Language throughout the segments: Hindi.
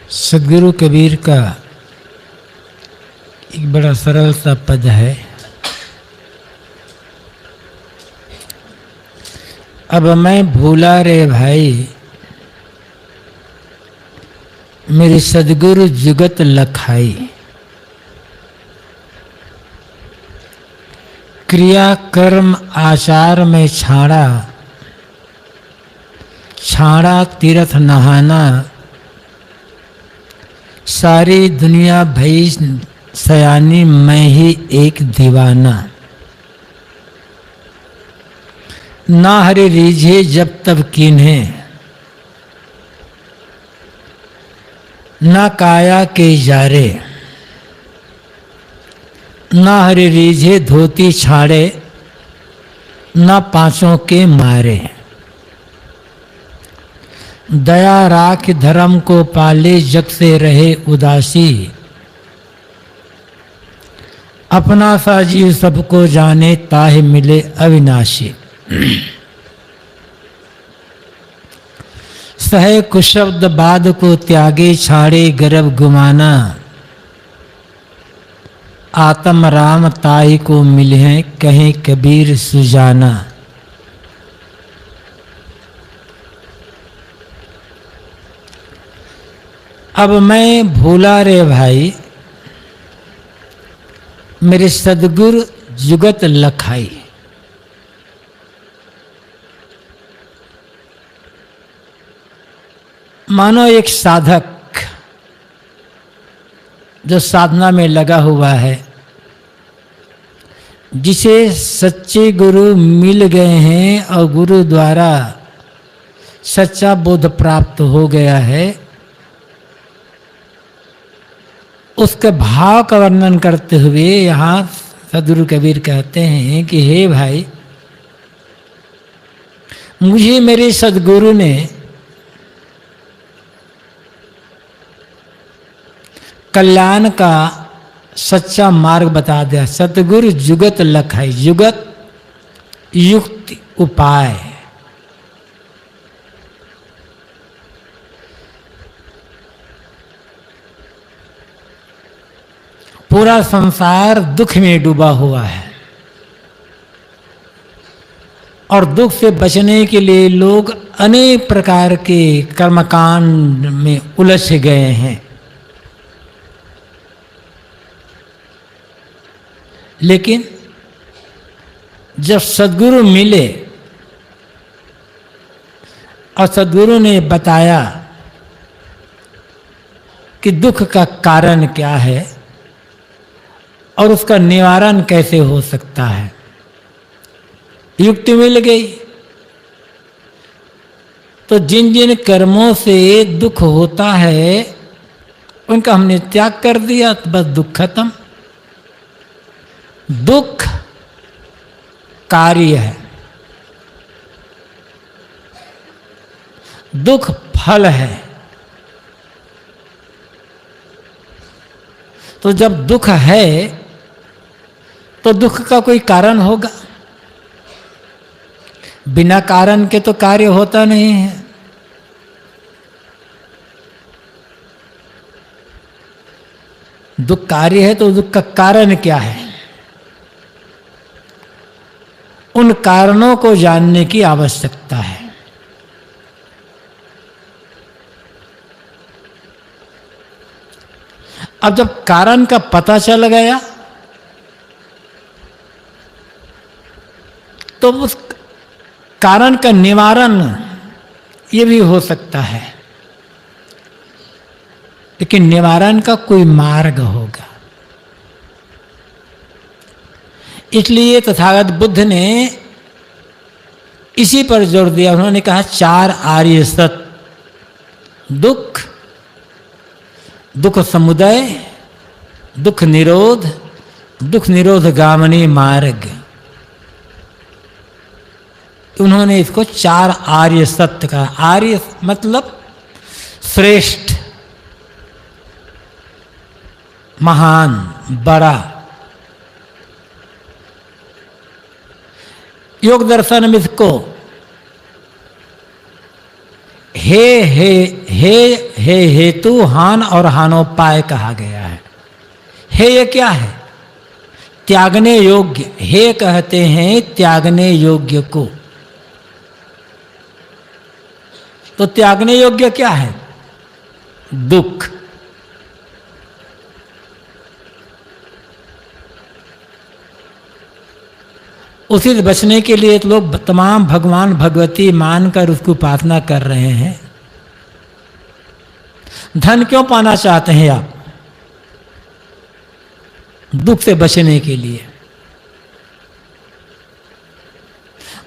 सदगुरु कबीर का एक बड़ा सरल सा पद है। अब मैं भूला रे भाई, मेरे सदगुरु जुगत लखाई। क्रिया कर्म आचार में छाड़ा, छाड़ा तीर्थ नहाना। सारी दुनिया भई सयानी, मैं ही एक दीवाना। ना हरे रीझे जब तब कीन्हे, ना काया के जारे। ना हरे रीझे धोती छाड़े, ना पांचों के मारे। दया राख धर्म को पाले, जग से रहे उदासी। अपना सा जीव सबको जाने, ताहे मिले अविनाशी। सहे कुशब्द बाद को त्यागे, छाड़े गर्भ गुमाना। आत्म राम ताहि को मिले, कहे कबीर सुजाना। अब मैं भूला रे भाई, मेरे सदगुरु जुगत लखाई। मानो एक साधक जो साधना में लगा हुआ है, जिसे सच्चे गुरु मिल गए हैं और गुरु द्वारा सच्चा बोध प्राप्त हो गया है, उसके भाव का वर्णन करते हुए यहाँ सदगुरु कबीर कहते हैं कि हे भाई, मुझे मेरे सदगुरु ने कल्याण का सच्चा मार्ग बता दिया। सतगुरु जुगत लखाई, जुगत युक्ति उपाय। पूरा संसार दुख में डूबा हुआ है और दुख से बचने के लिए लोग अनेक प्रकार के कर्मकांड में उलझ गए हैं। लेकिन जब सद्गुरु मिले और सद्गुरु ने बताया कि दुख का कारण क्या है और उसका निवारण कैसे हो सकता है, युक्ति मिल गई। तो जिन जिन कर्मों से दुख होता है उनका हमने त्याग कर दिया, तो बस दुख खत्म। दुख कार्य है, दुख फल है। तो जब दुख है तो दुख का कोई कारण होगा, बिना कारण के तो कार्य होता नहीं है। दुख कार्य है तो दुख का कारण क्या है, उन कारणों को जानने की आवश्यकता है। अब जब कारण का पता चल गया तो उस कारण का निवारण ये भी हो सकता है, लेकिन निवारण का कोई मार्ग होगा। इसलिए तथागत बुद्ध ने इसी पर जोर दिया। उन्होंने कहा चार आर्य सत्य, दुख, दुख समुदय, दुख निरोध, दुख निरोध गामिनी मार्ग। उन्होंने इसको चार आर्य सत्य कहा। आर्य मतलब श्रेष्ठ, महान, बड़ा। योग दर्शन में इसको हे हेतु हान और हानोपाय कहा गया है। हे ये क्या है? त्यागने योग्य। हे कहते हैं त्यागने योग्य को। तो त्यागने योग्य क्या है? दुख। उसी से बचने के लिए तो लोग तमाम भगवान भगवती मानकर उसकी उपासना कर रहे हैं। धन क्यों पाना चाहते हैं आप? दुख से बचने के लिए।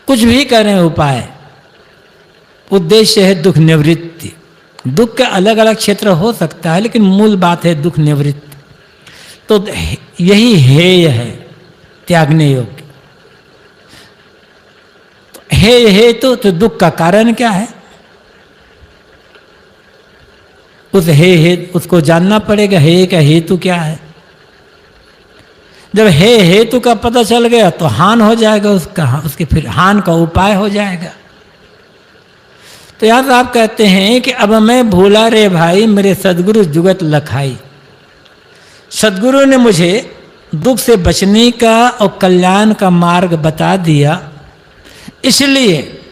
कुछ भी करें उपाय, उद्देश्य है दुख निवृत्ति। दुख के अलग अलग क्षेत्र हो सकता है, लेकिन मूल बात है दुख निवृत्ति। तो यही हेय है, त्यागने योग्य। हे तो दुख का कारण क्या है? उस हे उसको जानना पड़ेगा। हे का हेतु क्या है? जब हे हेतु का पता चल गया तो हान हो जाएगा उसके फिर हान का उपाय हो जाएगा। तो यहाँ साहब कहते हैं कि अब मैं भूला रे भाई मेरे सदगुरु जुगत लखाई। सदगुरु ने मुझे दुख से बचने का और कल्याण का मार्ग बता दिया, इसलिए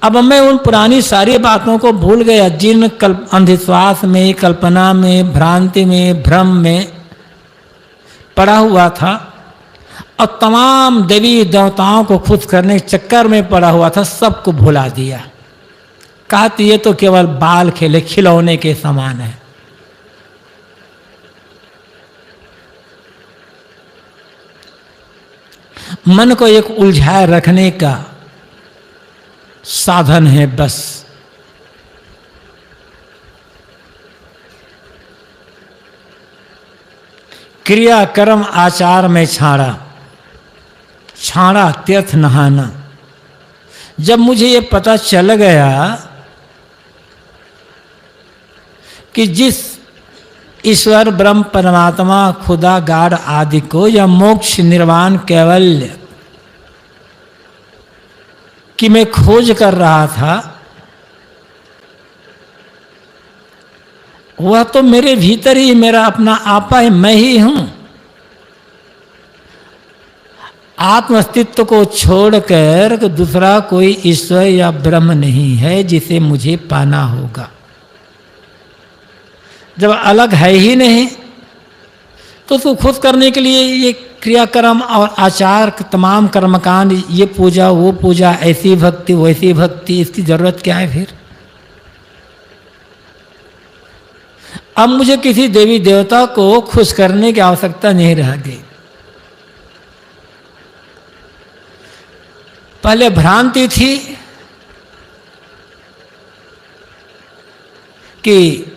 अब मैं उन पुरानी सारी बातों को भूल गया जिन अंधविश्वास में, कल्पना में, भ्रांति में, भ्रम में पड़ा हुआ था और तमाम देवी देवताओं को खुश करने के चक्कर में पड़ा हुआ था। सबको भुला दिया। कहा कि ये तो केवल बाल खेले खिलौने के समान है। मन को एक उलझाए रखने का साधन है बस। क्रिया कर्म आचार में छाड़ा तीर्थ नहाना। जब मुझे ये पता चल गया कि जिस ईश्वर ब्रह्म परमात्मा खुदा गाड आदि को या मोक्ष निर्वाण कैवल्य की मैं खोज कर रहा था, वह तो मेरे भीतर ही मेरा अपना आपा है, मैं ही हूं। आत्म अस्तित्व को छोड़कर दूसरा कोई ईश्वर या ब्रह्म नहीं है जिसे मुझे पाना होगा। जब अलग है ही नहीं तो उसको खुश करने के लिए ये क्रियाक्रम और आचार तमाम कर्मकांड, ये पूजा वो पूजा, ऐसी भक्ति वैसी भक्ति, इसकी जरूरत क्या है फिर? अब मुझे किसी देवी देवता को खुश करने की आवश्यकता नहीं रह गई। पहले भ्रांति थी कि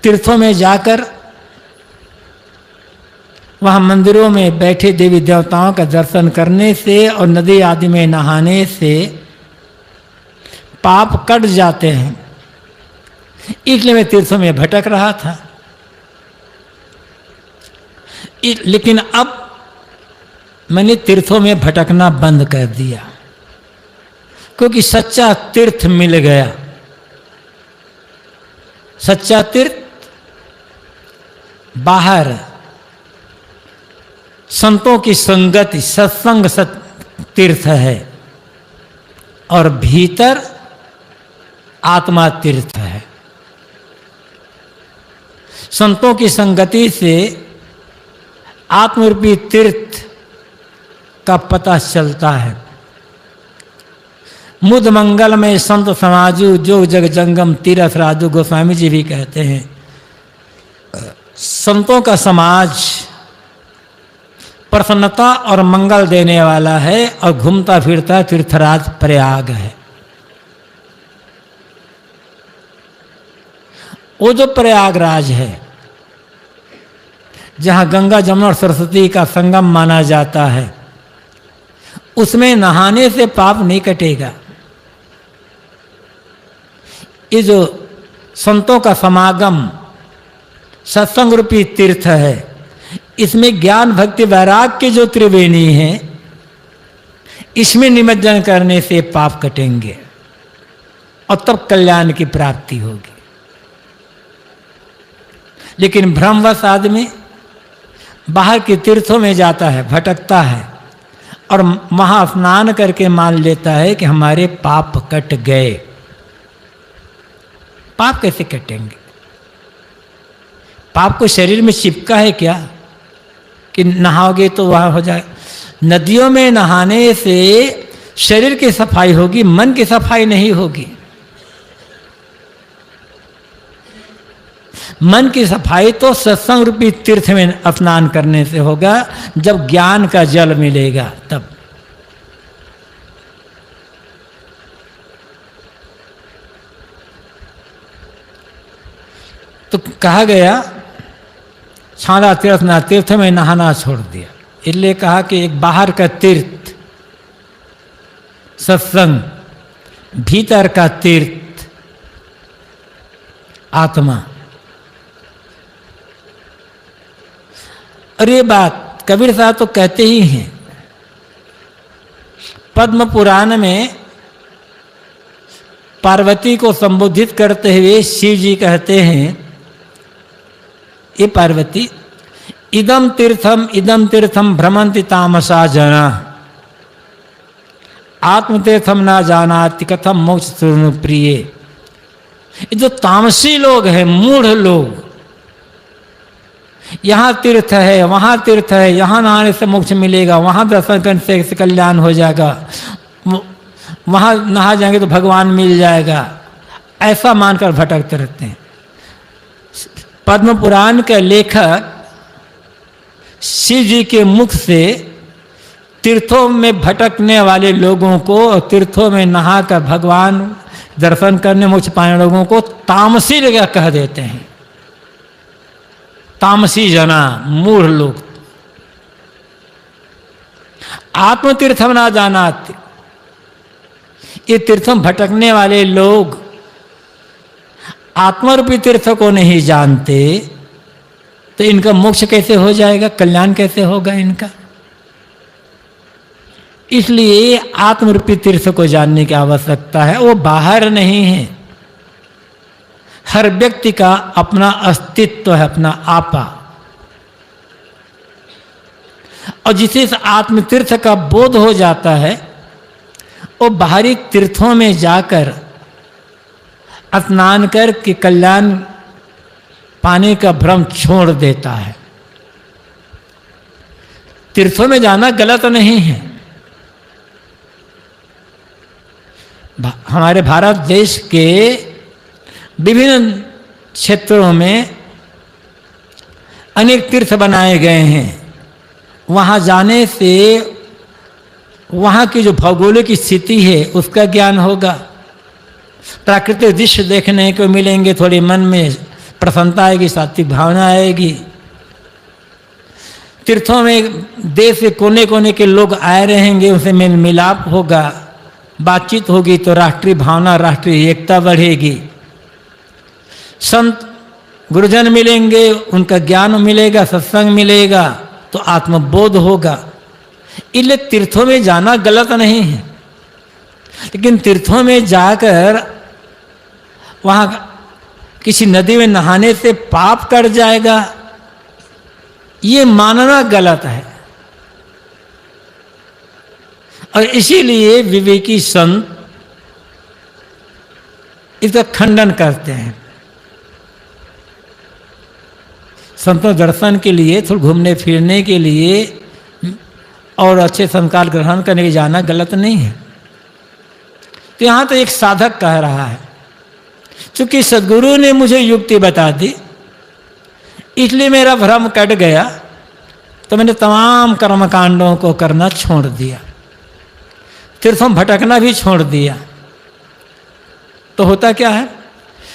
तीर्थों में जाकर वहाँ मंदिरों में बैठे देवी देवताओं का दर्शन करने से और नदी आदि में नहाने से पाप कट जाते हैं, इसलिए मैं तीर्थों में भटक रहा था। लेकिन अब मैंने तीर्थों में भटकना बंद कर दिया, क्योंकि सच्चा तीर्थ मिल गया। सच्चा तीर्थ बाहर संतों की संगति, सत्संग तीर्थ है, और भीतर आत्मा तीर्थ है। संतों की संगति से आत्मरूपी तीर्थ का पता चलता है। मुद मंगल में संत समाजू जोग जग जंगम तीरथ राजू। गोस्वामी जी भी कहते हैं संतों का समाज प्रसन्नता और मंगल देने वाला है और घूमता फिरता तीर्थराज प्रयाग है। वो जो प्रयागराज है जहां गंगा जमुना और सरस्वती का संगम माना जाता है, उसमें नहाने से पाप नहीं कटेगा। ये जो संतों का समागम सत्संग रूपी तीर्थ है, इसमें ज्ञान भक्ति वैराग की जो त्रिवेणी है, इसमें निमज्जन करने से पाप कटेंगे और तब कल्याण की प्राप्ति होगी। लेकिन भ्रमवश आदमी बाहर के तीर्थों में जाता है, भटकता है और वहां स्नान करके मान लेता है कि हमारे पाप कट गए। पाप कैसे कटेंगे? पाप को शरीर में चिपका है क्या कि नहाओगे तो वहां हो जाए? नदियों में नहाने से शरीर की सफाई होगी, मन की सफाई नहीं होगी। मन की सफाई तो सत्संग रूपी तीर्थ में स्नान करने से होगा, जब ज्ञान का जल मिलेगा तब। तो कहा गया छाड़ा तीर्थ ना, तीर्थ में नहाना छोड़ दिया। इसलिए कहा कि एक बाहर का तीर्थ सत्संग, भीतर का तीर्थ आत्मा। और ये बात कबीर साहब तो कहते ही हैं। पद्म पुराण में पार्वती को संबोधित करते हुए शिव जी कहते हैं, ये पार्वती, इदम तीर्थम भ्रमंति तामसा जना, आत्मतीर्थम ना जानाति कथम मोक्ष सुरनु प्रिय। ये जो तामसी लोग हैं, मूढ़ लोग, यहाँ तीर्थ है, वहाँ तीर्थ है, यहाँ नहाने से मोक्ष मिलेगा, वहाँ दर्शन करने से कल्याण हो जाएगा, वहाँ नहा जाएंगे तो भगवान मिल जाएगा, ऐसा मानकर भटकते रहते हैं। पद्म पुराण के लेखक शिव जी के मुख से तीर्थों में भटकने वाले लोगों को और तीर्थों में नहाकर भगवान दर्शन करने मोक्ष पाने लोगों को तामसी लोग कह देते हैं। तामसी जना, मूढ़ लोग। आत्मतीर्थम ना जानाति, ये तीर्थों भटकने वाले लोग आत्मरूपी तीर्थ को नहीं जानते, तो इनका मोक्ष कैसे हो जाएगा, कल्याण कैसे होगा इनका? इसलिए आत्मरूपी तीर्थ को जानने की आवश्यकता है। वो बाहर नहीं है, हर व्यक्ति का अपना अस्तित्व है, अपना आपा। और जिसे इस आत्म तीर्थ का बोध हो जाता है, वो बाहरी तीर्थों में जाकर स्नान करके कल्याण पाने का भ्रम छोड़ देता है। तीर्थों में जाना गलत नहीं है। हमारे भारत देश के विभिन्न क्षेत्रों में अनेक तीर्थ बनाए गए हैं। वहाँ जाने से वहाँ की जो भौगोलिक स्थिति है उसका ज्ञान होगा, प्राकृतिक दृश्य देखने को मिलेंगे, थोड़ी मन में प्रसन्नता आएगी, सात्विक भावना आएगी। तीर्थों में देश के कोने कोने के लोग आए रहेंगे, उनसे मेल मिलाप होगा, बातचीत होगी, तो राष्ट्रीय भावना, राष्ट्रीय एकता बढ़ेगी। संत गुरुजन मिलेंगे, उनका ज्ञान मिलेगा, सत्संग मिलेगा, तो आत्मबोध होगा। इसलिए तीर्थों में जाना गलत नहीं है, लेकिन तीर्थों में जाकर वहाँ किसी नदी में नहाने से पाप कर जाएगा, ये मानना गलत है। और इसीलिए विवेकी संत इसका खंडन करते हैं। संतों दर्शन के लिए, थोड़ा घूमने फिरने के लिए और अच्छे संस्कार ग्रहण करने के जाना गलत नहीं है। तो यहाँ तो एक साधक कह रहा है, क्योंकि सद्गुरु ने मुझे युक्ति बता दी, इसलिए मेरा भ्रम कट गया, तो मैंने तमाम कर्मकांडों को करना छोड़ दिया, तीर्थों भटकना भी छोड़ दिया। तो होता क्या है,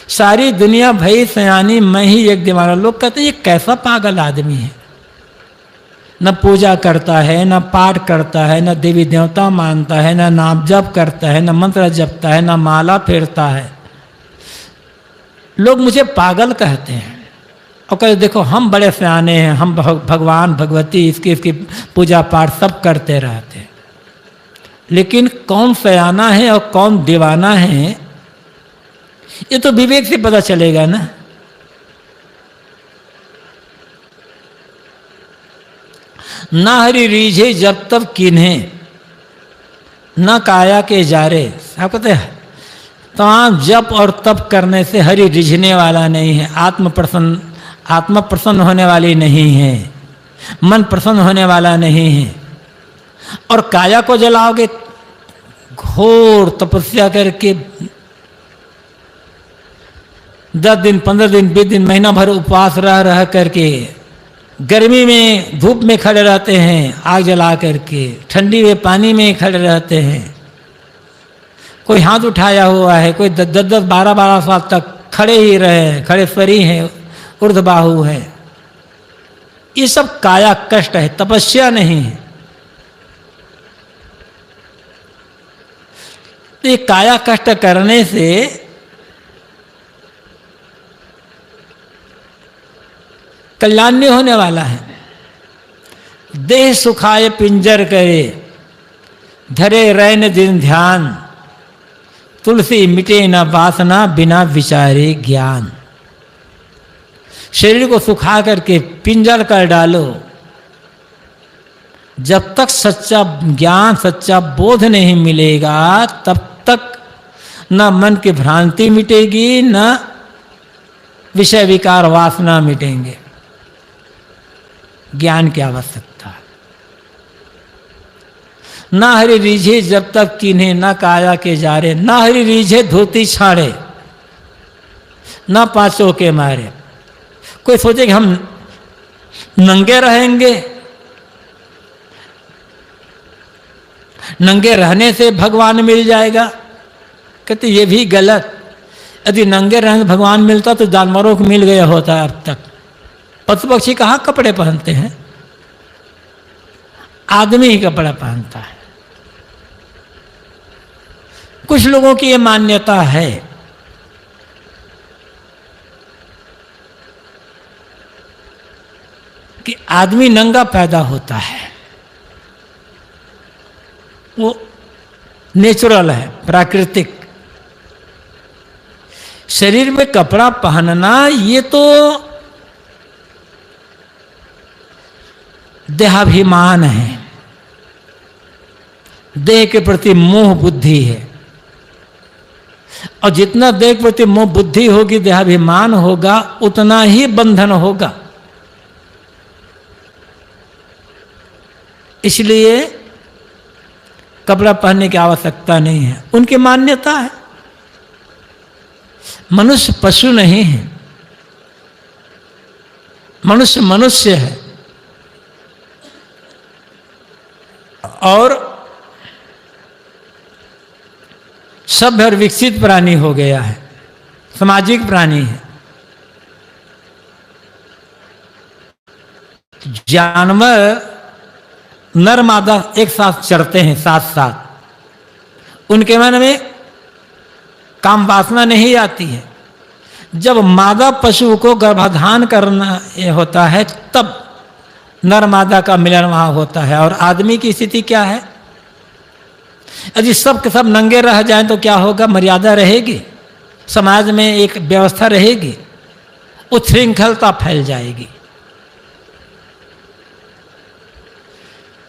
सारी दुनिया भई सयानी, मैं ही एक दीवाना। लोग कहते हैं ये कैसा पागल आदमी है, न पूजा करता है, न पाठ करता है, न देवी देवता मानता है, न नाम जप करता है, न मंत्र जपता है, न माला फेरता है। लोग मुझे पागल कहते हैं और कहते देखो हम बड़े सयाने हैं, हम भगवान भगवती इसकी पूजा पाठ सब करते रहते हैं। लेकिन कौन सयाना है और कौन दीवाना है ये तो विवेक से पता चलेगा ना। ना हरि रीझे जब तब किन्हें, न काया के जारे। आप कहते हैं तमाम जप और तप करने से हरि रिझने वाला नहीं है, आत्मा प्रसन्न होने वाली नहीं है, मन प्रसन्न होने वाला नहीं है। और काया को जलाओगे, घोर तपस्या करके 10 दिन 15 दिन 20 दिन महीना भर उपवास रह करके, गर्मी में धूप में खड़े रहते हैं आग जला करके, ठंडी में पानी में खड़े रहते हैं, कोई हाथ उठाया हुआ है, कोई 10-10 12-12 साल तक खड़े ही रहे, खड़े स्वरी हैं, ऊर्ध्वबाहु है। ये सब काया कष्ट है, तपस्या नहीं है। तो ये काया कष्ट करने से कल्याण नहीं होने वाला है। देह सुखाए पिंजर करे, धरे रैन दिन ध्यान, तुलसी मिटे न वासना बिना विचारे ज्ञान। शरीर को सुखा करके पिंजर कर डालो, जब तक सच्चा ज्ञान सच्चा बोध नहीं मिलेगा तब तक न मन की भ्रांति मिटेगी, न विषय विकार वासना मिटेंगे। ज्ञान की आवश्यकता है। ना हरि रीझे जब तक किन्हें, न काया के जारे। ना हरि रीझे धोती छाड़े, न पांचों के मारे। कोई सोचे कि हम नंगे रहेंगे, नंगे रहने से भगवान मिल जाएगा। कहते ये भी गलत। यदि नंगे रहने से भगवान मिलता तो जानवरों को मिल गया होता अब तक। पशु पक्षी कहाँ कपड़े पहनते हैं, आदमी ही कपड़ा पहनता है। कुछ लोगों की ये मान्यता है कि आदमी नंगा पैदा होता है, वो नेचुरल है, प्राकृतिक। शरीर में कपड़ा पहनना ये तो देहाभिमान है, देह के प्रति मोह बुद्धि है। और जितना देह के प्रति मोह बुद्धि होगी, देहाभिमान होगा, उतना ही बंधन होगा। इसलिए कपड़ा पहनने की आवश्यकता नहीं है, उनकी मान्यता है। मनुष्य पशु नहीं है, मनुष्य मनुष्य है और सभ्य और विकसित प्राणी हो गया है, सामाजिक प्राणी है। जानवर नर मादा एक साथ चरते हैं, साथ साथ, उनके मन में काम वासना नहीं आती है। जब मादा पशु को गर्भाधान करना होता है तब नर मादा का मिलन वहां होता है। और आदमी की स्थिति क्या है, यदि सब के सब नंगे रह जाएं तो क्या होगा, मर्यादा रहेगी, समाज में एक व्यवस्था रहेगी, उच्छृंखलता फैल जाएगी।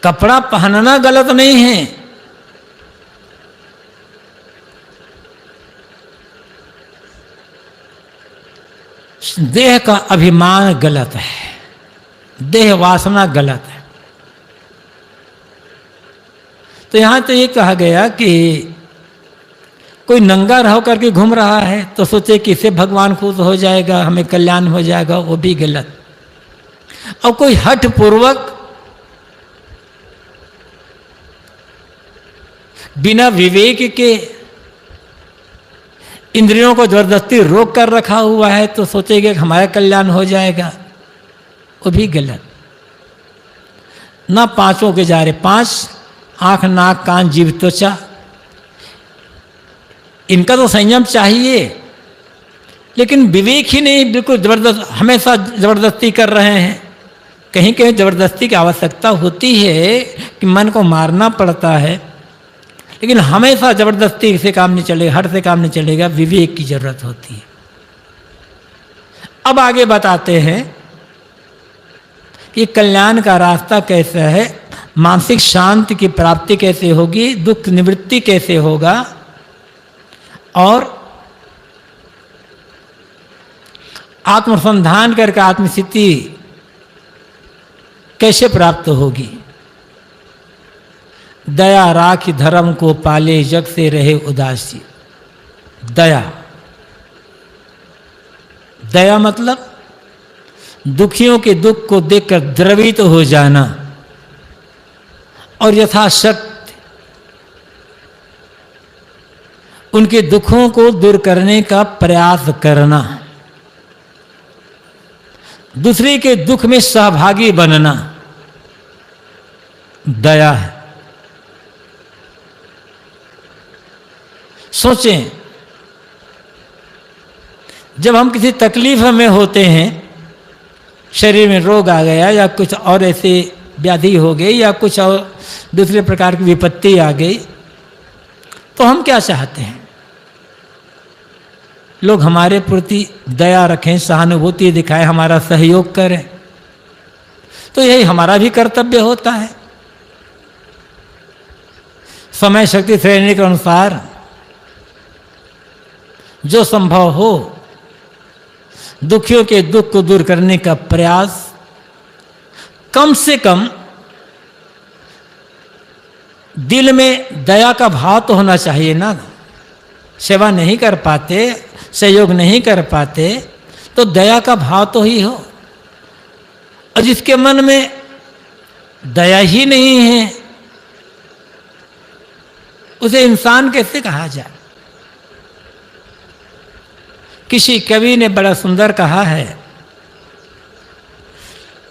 कपड़ा पहनना गलत नहीं है, देह का अभिमान गलत है, देह वासना गलत है। तो यहां तो ये कहा गया कि कोई नंगा रह करके घूम रहा है तो सोचे कि इससे भगवान खुश हो जाएगा, हमें कल्याण हो जाएगा, वो भी गलत। और कोई हठ पूर्वक बिना विवेक के इंद्रियों को जबरदस्ती रोक कर रखा हुआ है तो सोचेगा कि हमारा कल्याण हो जाएगा, वो भी गलत। ना पांचों के जा रहे, 5 आंख नाक कान जीभ त्वचा, इनका तो संयम चाहिए, लेकिन विवेक ही नहीं, बिल्कुल जबरदस्त, हमेशा जबरदस्ती कर रहे हैं। कहीं कहीं जबरदस्ती की आवश्यकता होती है कि मन को मारना पड़ता है, लेकिन हमेशा जबरदस्ती से काम नहीं चलेगा, हट से काम नहीं चलेगा, विवेक की जरूरत होती है। अब आगे बताते हैं कि कल्याण का रास्ता कैसा है, मानसिक शांति की प्राप्ति कैसे होगी, दुख निवृत्ति कैसे होगा और आत्मसंधान करके आत्मस्थिति कैसे प्राप्त होगी। दया राखी धर्म को पाले, जग से रहे उदासी। दया, दया मतलब दुखियों के दुख को देखकर द्रवित हो जाना और यथाशक्ति उनके दुखों को दूर करने का प्रयास करना, दूसरे के दुख में सहभागी बनना दया है। सोचें, जब हम किसी तकलीफ में होते हैं, शरीर में रोग आ गया या कुछ और ऐसे व्याधि हो गई या कुछ और दूसरे प्रकार की विपत्ति आ गई, तो हम क्या चाहते हैं? लोग हमारे प्रति दया रखें, सहानुभूति दिखाएं, हमारा सहयोग करें। तो यही हमारा भी कर्तव्य होता है। समय शक्ति श्रेणी के अनुसार जो संभव हो दुखियों के दुख को दूर करने का प्रयास, कम से कम दिल में दया का भाव तो होना चाहिए ना। सेवा नहीं कर पाते, सहयोग नहीं कर पाते, तो दया का भाव तो ही हो। और जिसके मन में दया ही नहीं है, उसे इंसान कैसे कहा जाए? किसी कवि ने बड़ा सुंदर कहा है,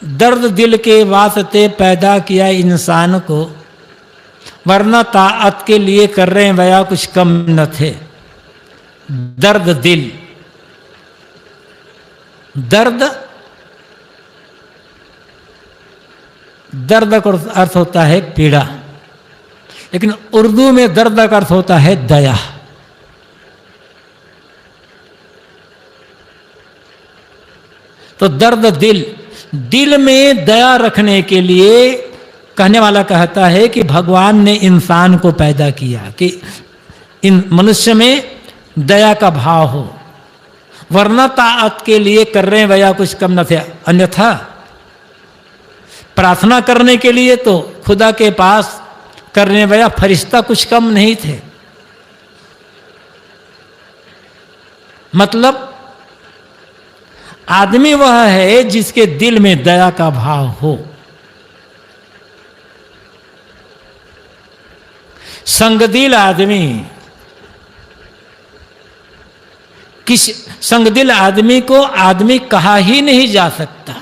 दर्द दिल के वास्ते पैदा किया इंसान को, वरना ताअत के लिए कर रहे वया कुछ कम न थे। दर्द दिल, दर्द, दर्द का अर्थ होता है पीड़ा, लेकिन उर्दू में दर्द का अर्थ होता है दया। तो दर्द दिल, दिल में दया रखने के लिए कहने वाला कहता है कि भगवान ने इंसान को पैदा किया कि इन मनुष्य में दया का भाव हो, वरना ताअत के लिए कर रहे वया कुछ कम न थे। अन्यथा प्रार्थना करने के लिए तो खुदा के पास करने वया फरिश्ता कुछ कम नहीं थे। मतलब आदमी वह है जिसके दिल में दया का भाव हो। संगदिल आदमी, किस संगदिल आदमी को आदमी कहा ही नहीं जा सकता।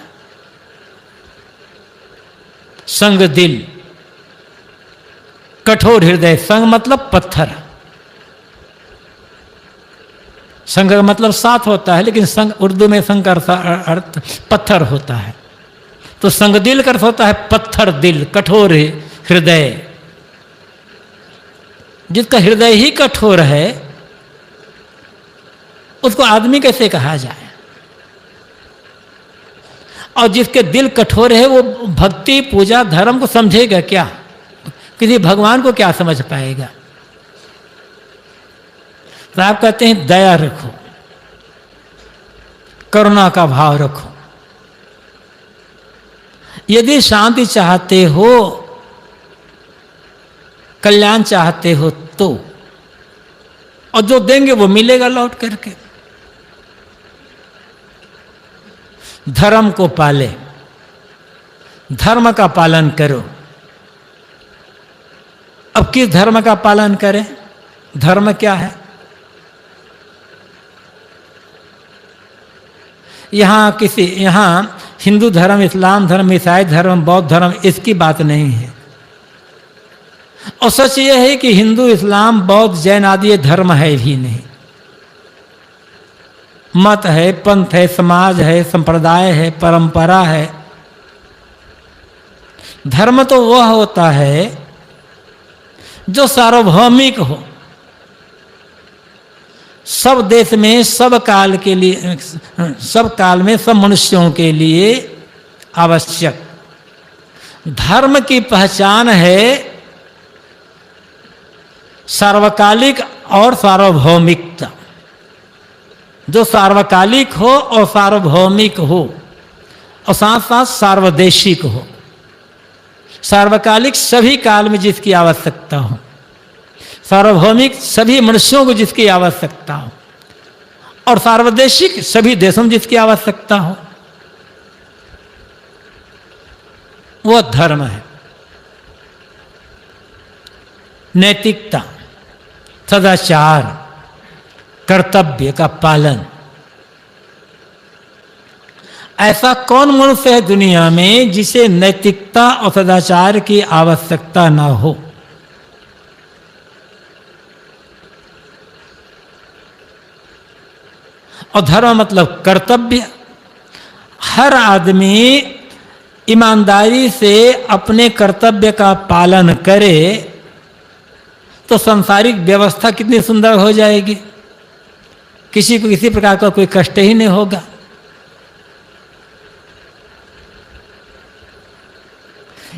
संगदिल, कठोर हृदय, संग मतलब पत्थर, संग का मतलब साथ होता है, लेकिन संग उर्दू में संग का अर्थ पत्थर होता है। तो संगदिल का अर्थ होता है पत्थर दिल, कठोर हृदय। जिसका हृदय ही कठोर है उसको आदमी कैसे कहा जाए? और जिसके दिल कठोर है वो भक्ति पूजा धर्म को समझेगा क्या? किसी भगवान को क्या समझ पाएगा? तो आप कहते हैं दया रखो, करुणा का भाव रखो। यदि शांति चाहते हो, कल्याण चाहते हो तो, और जो देंगे वो मिलेगा लौट करके। धर्म को पाले, धर्म का पालन करो। अब किस धर्म का पालन करें? धर्म क्या है? यहाँ हिंदू धर्म, इस्लाम धर्म, ईसाई धर्म, बौद्ध धर्म, इसकी बात नहीं है। और सच यह है कि हिंदू, इस्लाम, बौद्ध, जैन आदि ये धर्म है भी नहीं। मत है, पंथ है, समाज है, संप्रदाय है, परंपरा है। धर्म तो वह होता है जो सार्वभौमिक हो, सब देश में, सब काल के लिए, सब काल में, सब मनुष्यों के लिए आवश्यक। धर्म की पहचान है सार्वकालिक और सार्वभौमिकता। जो सार्वकालिक हो और सार्वभौमिक हो और साथ साथ सार्वदेशिक हो। सार्वकालिक सभी काल में जिसकी आवश्यकता हो, सार्वभौमिक सभी मनुष्यों को जिसकी आवश्यकता हो, और सार्वदेशिक सभी देशों में जिसकी आवश्यकता हो, वह धर्म है। नैतिकता, सदाचार, कर्तव्य का पालन। ऐसा कौन मनुष्य है दुनिया में जिसे नैतिकता और सदाचार की आवश्यकता ना हो? और धर्म मतलब कर्तव्य। हर आदमी ईमानदारी से अपने कर्तव्य का पालन करे तो सांसारिक व्यवस्था कितनी सुंदर हो जाएगी। किसी को किसी प्रकार का कोई कष्ट ही नहीं होगा।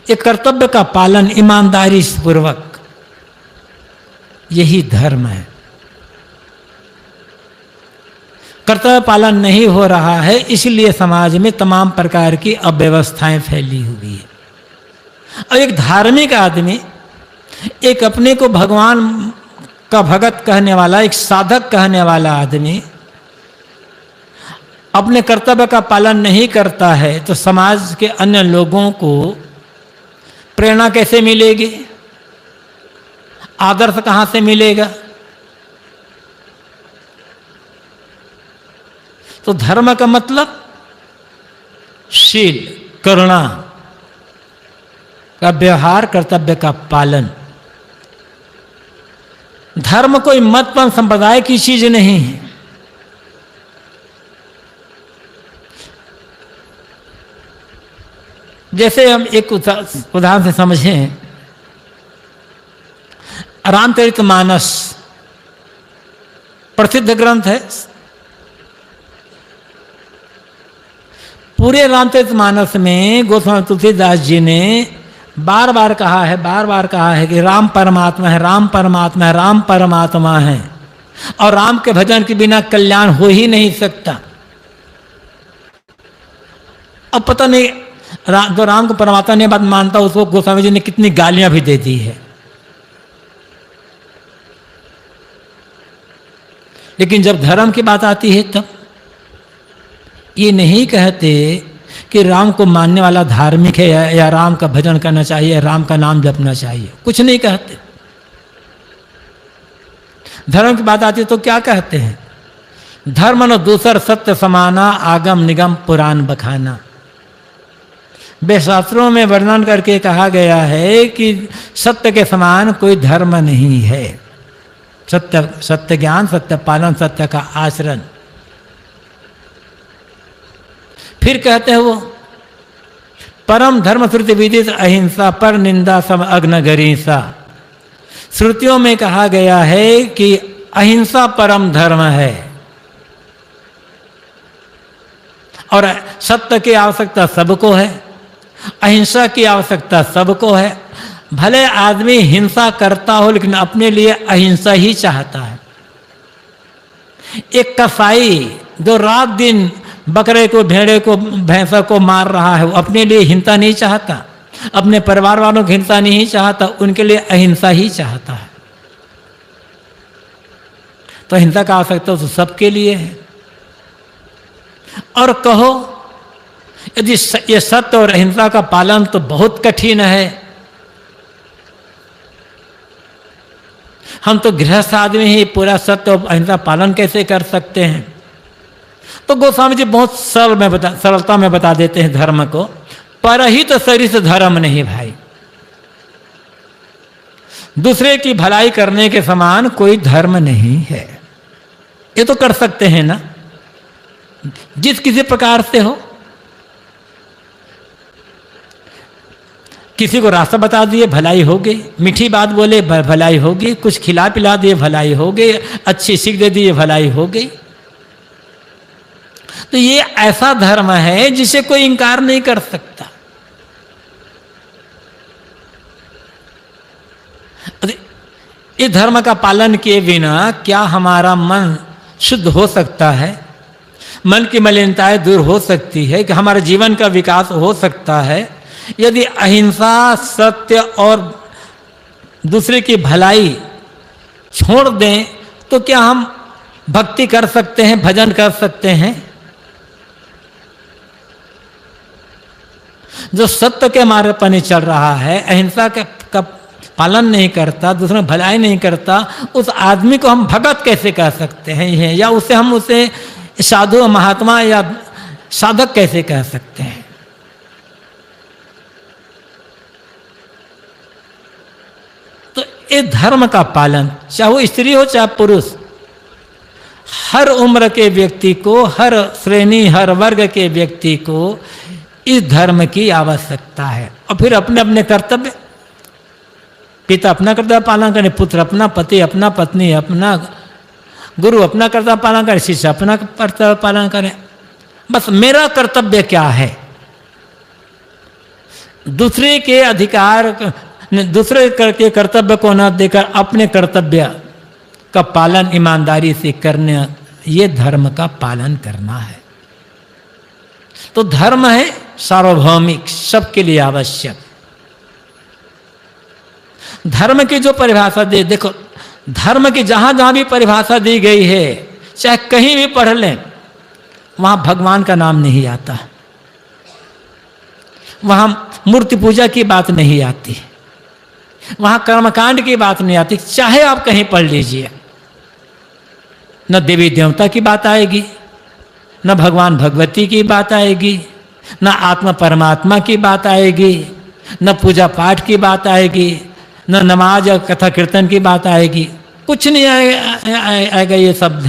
ये कर्तव्य का पालन ईमानदारी पूर्वक, यही धर्म है। कर्तव्य पालन नहीं हो रहा है, इसलिए समाज में तमाम प्रकार की अव्यवस्थाएं फैली हुई है। और एक धार्मिक आदमी, एक अपने को भगवान का भगत कहने वाला, एक साधक कहने वाला आदमी अपने कर्तव्य का पालन नहीं करता है तो समाज के अन्य लोगों को प्रेरणा कैसे मिलेगी? आदर्श कहां से मिलेगा? तो धर्म का मतलब शील, करुणा का व्यवहार, कर्तव्य का पालन। धर्म कोई मत पंथ संप्रदाय की चीज नहीं है। जैसे हम एक उदाहरण से समझें, रामचरितमानस प्रसिद्ध ग्रंथ है। पूरे रामचरितमानस में गोस्वामी तुलसीदास जी ने बार बार कहा है कि राम परमात्मा है, राम परमात्मा है, राम परमात्मा है, और राम के भजन के बिना कल्याण हो ही नहीं सकता। अब पता नहीं जो राम को परमात्मा ने बात मानता, उसको गोस्वामी जी ने कितनी गालियां भी दे दी है। लेकिन जब धर्म की बात आती है तब ये नहीं कहते कि राम को मानने वाला धार्मिक है या राम का भजन करना चाहिए या राम का नाम जपना चाहिए, कुछ नहीं कहते। धर्म की बात आती है तो क्या कहते हैं? धर्म न दूसर सत्य समाना, आगम निगम पुराण बखाना। वेदशास्त्रों में वर्णन करके कहा गया है कि सत्य के समान कोई धर्म नहीं है। सत्य ज्ञान, सत्य पालन, सत्य का आचरण। फिर कहते हैं वो परम धर्म श्रुति विदित अहिंसा, पर निंदा सम अग्न गरीसा। श्रुतियों में कहा गया है कि अहिंसा परम धर्म है और सत्य की आवश्यकता सबको है, अहिंसा की आवश्यकता सबको है। भले आदमी हिंसा करता हो लेकिन अपने लिए अहिंसा ही चाहता है। एक कसाई जो रात दिन बकरे को, भेड़े को, भैंसा को मार रहा है, वो अपने लिए हिंसा नहीं चाहता, अपने परिवार वालों की हिंसा नहीं चाहता, उनके लिए अहिंसा ही चाहता है। तो अहिंसा का आवश्यकता तो सबके लिए है। और कहो यदि ये सत्य और अहिंसा का पालन तो बहुत कठिन है, हम तो गृहस्थ आदमी ही पूरा सत्य और अहिंसा पालन कैसे कर सकते हैं? तो गोस्वामी जी बहुत सरलता में बता देते हैं धर्म को। परहित सरिस धर्म नहीं भाई, दूसरे की भलाई करने के समान कोई धर्म नहीं है। ये तो कर सकते हैं ना, जिस किसी प्रकार से हो। किसी को रास्ता बता दिए भलाई हो गई, मीठी बात बोले भलाई हो गई, कुछ खिला पिला दिए भलाई हो गई, अच्छी सीख दे दिए भलाई हो गई। तो ये ऐसा धर्म है जिसे कोई इंकार नहीं कर सकता। इस धर्म का पालन किए बिना क्या हमारा मन शुद्ध हो सकता है? मन की मलिनताएं दूर हो सकती है? कि हमारे जीवन का विकास हो सकता है? यदि अहिंसा, सत्य और दूसरे की भलाई छोड़ दें तो क्या हम भक्ति कर सकते हैं, भजन कर सकते हैं? जो सत्य के मार्ग पर नहीं चल रहा है, अहिंसा का पालन नहीं करता, दूसरों की भलाई नहीं करता, उस आदमी को हम भगत कैसे कह सकते हैं? या हम उसे साधु, महात्मा या साधक कैसे कह सकते हैं? तो इस धर्म का पालन, चाहे वो स्त्री हो चाहे पुरुष, हर उम्र के व्यक्ति को, हर श्रेणी, हर वर्ग के व्यक्ति को इस धर्म की आवश्यकता है। और फिर अपने अपने कर्तव्य, पिता अपना कर्तव्य पालन करें, पुत्र अपना, पति अपना, पत्नी अपना, गुरु अपना कर्तव्य पालन करें, शिष्य अपना कर्तव्य पालन करें। बस मेरा कर्तव्य क्या है? दूसरे के अधिकार, दूसरे के कर्तव्य को न देकर अपने कर्तव्य का पालन ईमानदारी से करने, ये धर्म का पालन करना है। तो धर्म है सार्वभौमिक, सबके लिए आवश्यक। धर्म की जो परिभाषा देखो, धर्म की जहां जहां भी परिभाषा दी गई है, चाहे कहीं भी पढ़ लें, वहां भगवान का नाम नहीं आता, वहां मूर्ति पूजा की बात नहीं आती, वहां कर्मकांड की बात नहीं आती। चाहे आप कहीं पढ़ लीजिए, न देवी देवता की बात आएगी, न भगवान भगवती की बात आएगी, न आत्मा परमात्मा की बात आएगी, न पूजा पाठ की बात आएगी, न नमाज और कथा कीर्तन की बात आएगी। कुछ नहीं आएगा ये सब।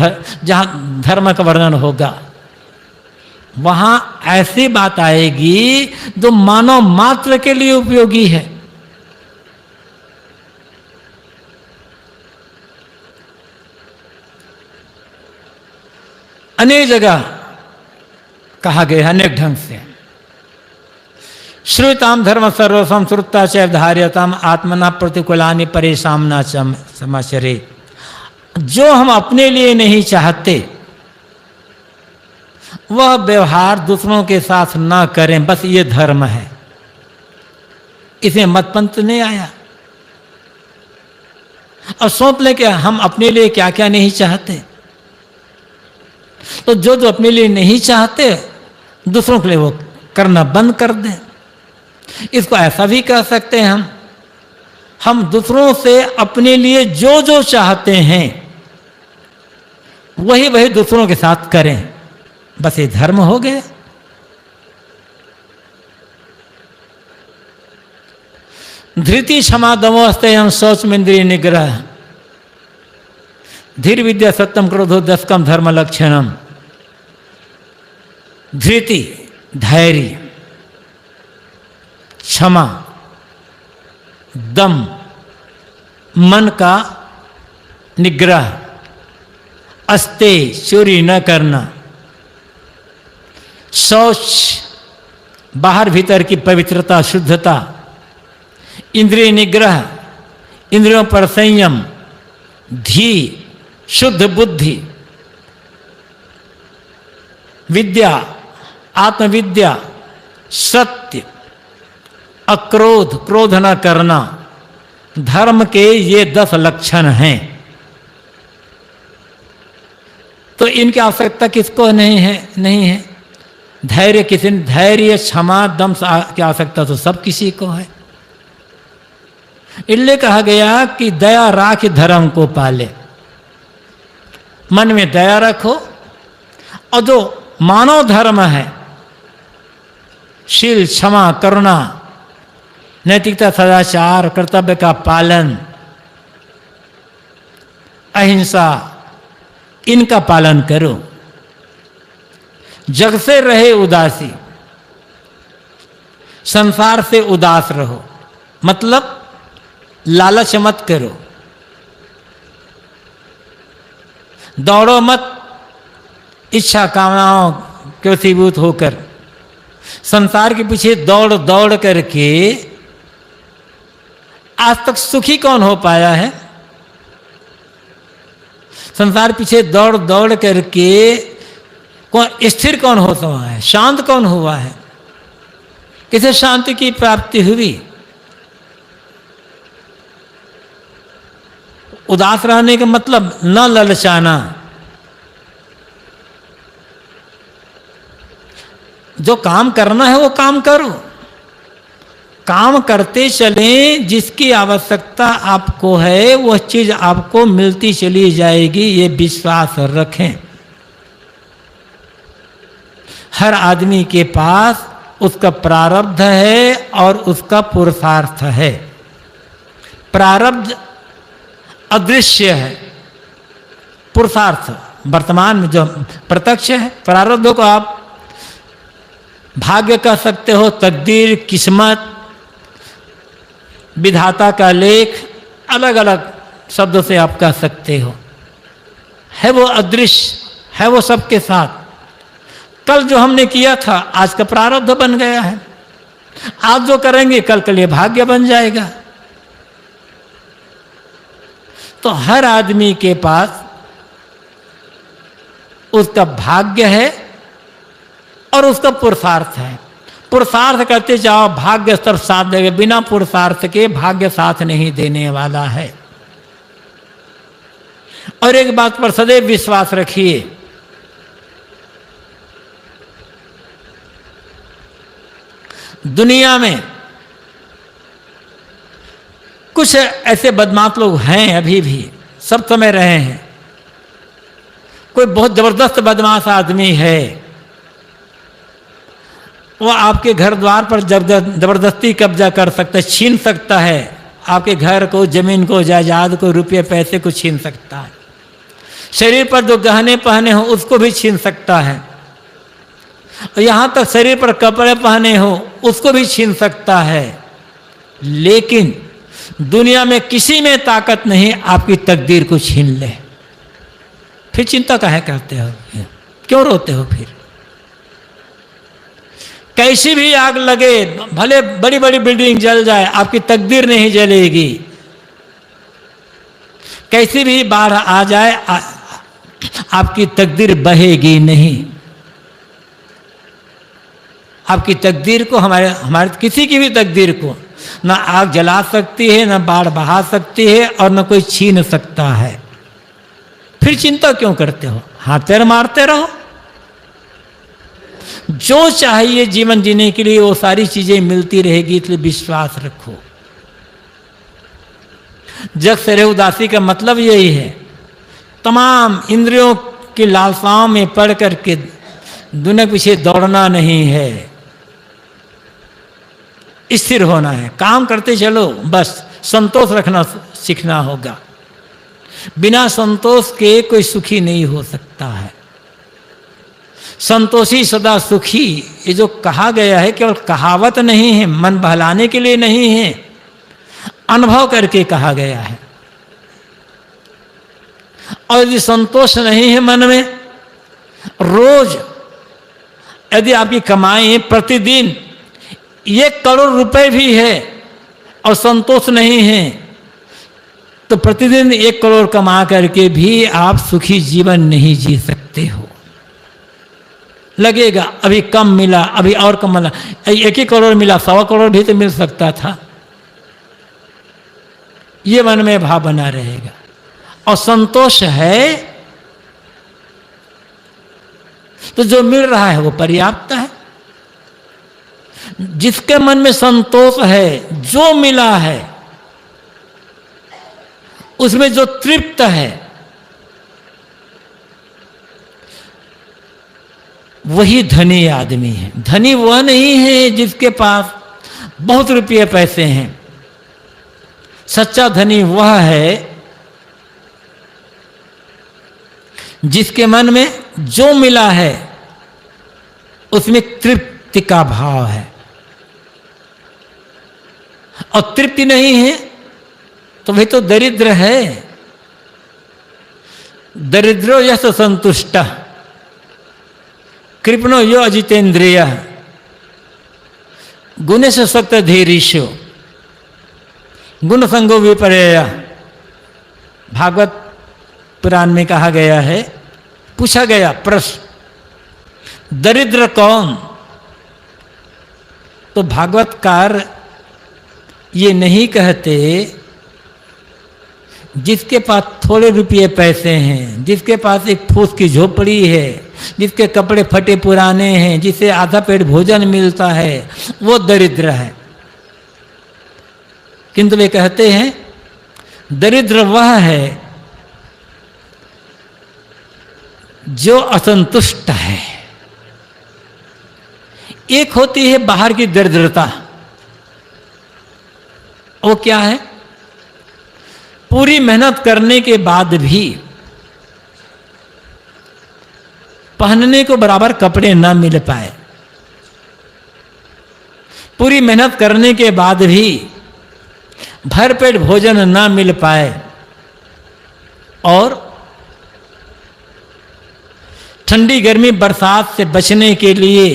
जहाँ धर्म का वर्णन होगा वहाँ ऐसी बात आएगी जो मानव मात्र के लिए उपयोगी है। अनेक जगह कहा गया, अनेक ढंग से, श्रुताम धर्म सर्वसम श्रुता च धार्यताम आत्मना प्रतिकूलानि परेशान समाचरे। जो हम अपने लिए नहीं चाहते वह व्यवहार दूसरों के साथ ना करें, बस ये धर्म है। इसमें मतपंथ नहीं आया। अब सोच लें कि हम अपने लिए क्या क्या नहीं चाहते, तो जो जो अपने लिए नहीं चाहते दूसरों के लिए वो करना बंद कर दें। इसको ऐसा भी कह सकते हैं, हम दूसरों से अपने लिए जो जो चाहते हैं वही वही दूसरों के साथ करें, बस ये धर्म हो गया। धृति क्षमा दमोस्तेयं शौच इंद्रिय निग्रह धीर विद्या सत्यम क्रोधो दशकम धर्म लक्षणम। धृति धैर्य, क्षमा, दम मन का निग्रह, अस्ते चोरी न करना, शौच बाहर भीतर की पवित्रता शुद्धता, इंद्रिय निग्रह इंद्रियों पर संयम, धी शुद्ध बुद्धि, विद्या आत्मविद्या, सत्य, अक्रोध क्रोध न करना। धर्म के ये 10 लक्षण हैं। तो इनकी आवश्यकता किसको नहीं है? नहीं है। धैर्य किसी, धैर्य क्षमा दम की आवश्यकता तो सब किसी को है। इसलिए कहा गया कि दया राख धर्म को पाले। मन में दया रखो, और जो मानव धर्म है, शील क्षमा करुणा नैतिकता सदाचार कर्तव्य का पालन अहिंसा, इनका पालन करो। जग से रहे उदासी, संसार से उदास रहो। मतलब लालच मत करो, दौड़ो मत इच्छा कामनाओं के वशीभूत होकर। संसार के पीछे दौड़ दौड़ करके आज तक सुखी कौन हो पाया है? संसार पीछे दौड़ दौड़ करके कौन स्थिर कौन होता हुआ है? शांत कौन हुआ है? किसे शांति की प्राप्ति हुई? उदास रहने का मतलब न ललचाना। जो काम करना है वो काम करो, काम करते चलें, जिसकी आवश्यकता आपको है वह चीज आपको मिलती चली जाएगी, ये विश्वास रखें। हर आदमी के पास उसका प्रारब्ध है और उसका पुरुषार्थ है। प्रारब्ध अदृश्य है, पुरुषार्थ वर्तमान में जो प्रत्यक्ष है। प्रारब्ध को आप भाग्य कह सकते हो, तकदीर, किस्मत, विधाता का लेख, अलग अलग शब्दों से आप कह सकते हो। है वो अदृश्य, है वो सबके साथ। कल जो हमने किया था आज का प्रारब्ध बन गया है, आज जो करेंगे कल के लिए भाग्य बन जाएगा। तो हर आदमी के पास उसका भाग्य है और उसका पुरुषार्थ है। पुरुषार्थ करते जाओ, भाग्य सब साथ देगा। बिना पुरुषार्थ के भाग्य साथ नहीं देने वाला है। और एक बात पर सदैव विश्वास रखिए, दुनिया में कुछ ऐसे बदमाश लोग हैं, अभी भी सब समय रहे हैं। कोई बहुत जबरदस्त बदमाश आदमी है, वो आपके घर द्वार पर जबरदस्ती कब्जा कर सकता है, छीन सकता है। आपके घर को, जमीन को, जायदाद को, रुपये पैसे को छीन सकता है। शरीर पर जो गहने पहने हो उसको भी छीन सकता है। और यहाँ तक शरीर पर कपड़े पहने हो उसको भी छीन सकता है। लेकिन दुनिया में किसी में ताकत नहीं आपकी तकदीर को छीन ले। फिर चिंता काहे करते हो? क्यों रोते हो? फिर कैसी भी आग लगे, भले बड़ी बड़ी बिल्डिंग जल जाए, आपकी तकदीर नहीं जलेगी। कैसी भी बाढ़ आ जाए, आपकी तकदीर बहेगी नहीं। आपकी तकदीर को, हमारे किसी की भी तकदीर को ना आग जला सकती है, ना बाढ़ बहा सकती है, और ना कोई छीन सकता है। फिर चिंता क्यों करते हो? हाथ पैर मारते रहो। जो चाहिए जीवन जीने के लिए वो सारी चीजें मिलती रहेगी, इसलिए विश्वास रखो। जग से रहे उदासी का मतलब यही है। तमाम इंद्रियों की लालसाओं में पड़ करके दुनिया के पीछे दौड़ना नहीं है, स्थिर होना है। काम करते चलो, बस संतोष रखना सीखना होगा। बिना संतोष के कोई सुखी नहीं हो सकता है। संतोषी सदा सुखी, ये जो कहा गया है केवल कहावत नहीं है, मन बहलाने के लिए नहीं है, अनुभव करके कहा गया है। और यदि संतोष नहीं है मन में, रोज यदि आपकी कमाई प्रतिदिन 1 करोड़ रुपए भी है और संतोष नहीं है, तो प्रतिदिन 1 करोड़ कमा करके भी आप सुखी जीवन नहीं जी सकते हो। लगेगा अभी कम मिला, अभी और कम मिला, 1 ही करोड़ मिला, 1.25 करोड़ भी तो मिल सकता था। ये मन में भाव बना रहेगा। और संतोष है तो जो मिल रहा है वो पर्याप्त है। जिसके मन में संतोष है, जो मिला है उसमें जो तृप्त है, वही धनी आदमी है। धनी वह नहीं है जिसके पास बहुत रुपये पैसे हैं। सच्चा धनी वह है जिसके मन में जो मिला है उसमें तृप्ति का भाव है और तृप्ति नहीं है तो वही तो दरिद्र है। दरिद्रो यस संतुष्ट कृपणो यो अजितेन्द्रिय गुणेश सक्त धीरीशो गुण संगो विपर्य। भागवत पुराण में कहा गया है, पूछा गया प्रश्न दरिद्र कौन? तो भागवतकार ये नहीं कहते जिसके पास थोड़े रुपये पैसे हैं, जिसके पास एक फूस की झोपड़ी है, जिसके कपड़े फटे पुराने हैं, जिसे आधा पेट भोजन मिलता है, वो दरिद्र है। किंतु वे कहते हैं दरिद्र वह है जो असंतुष्ट है। एक होती है बाहर की दरिद्रता, वो क्या है? पूरी मेहनत करने के बाद भी पहनने को बराबर कपड़े ना मिल पाए, पूरी मेहनत करने के बाद भी भरपेट भोजन ना मिल पाए, और ठंडी गर्मी बरसात से बचने के लिए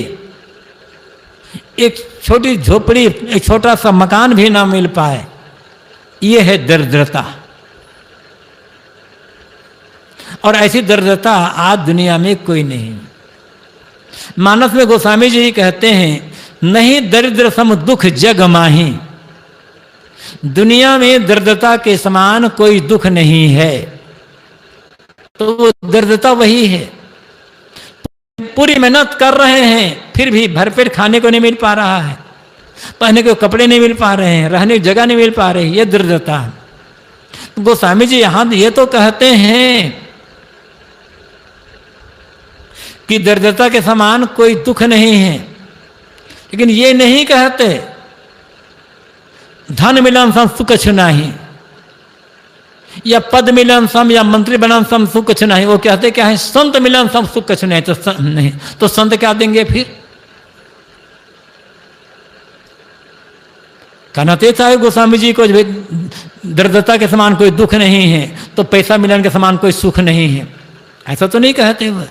एक छोटी झोपड़ी, एक छोटा सा मकान भी ना मिल पाए, ये है दरिद्रता। और ऐसी दरिद्रता आज दुनिया में कोई नहीं। मानस में गोस्वामी जी कहते हैं, नहीं दरिद्र सम दुख जग माही। दुनिया में दरिद्रता के समान कोई दुख नहीं है। तो वो दरिद्रता वही है, पूरी मेहनत कर रहे हैं फिर भी भरपेट खाने को नहीं मिल पा रहा है, पहनने को कपड़े नहीं मिल पा रहे हैं, रहने की जगह नहीं मिल पा रही, ये दरिद्रता है। गोस्वामी जी यहां ये तो कहते हैं कि दरिद्रता के समान कोई दुख नहीं है, लेकिन ये नहीं कहते धन मिलन सम सुख कुछ नहीं, या पद मिलन सम, या मंत्री बनन सम सुख कुछ नहीं। वो कहते क्या है? संत मिलन सम सुख कुछ नहीं। तो नहीं तो संत क्या देंगे फिर? कहना तो है गोस्वामी जी को, दरिद्रता के समान कोई दुख नहीं है तो पैसा मिलन के समान कोई सुख नहीं है, ऐसा तो नहीं कहते। वह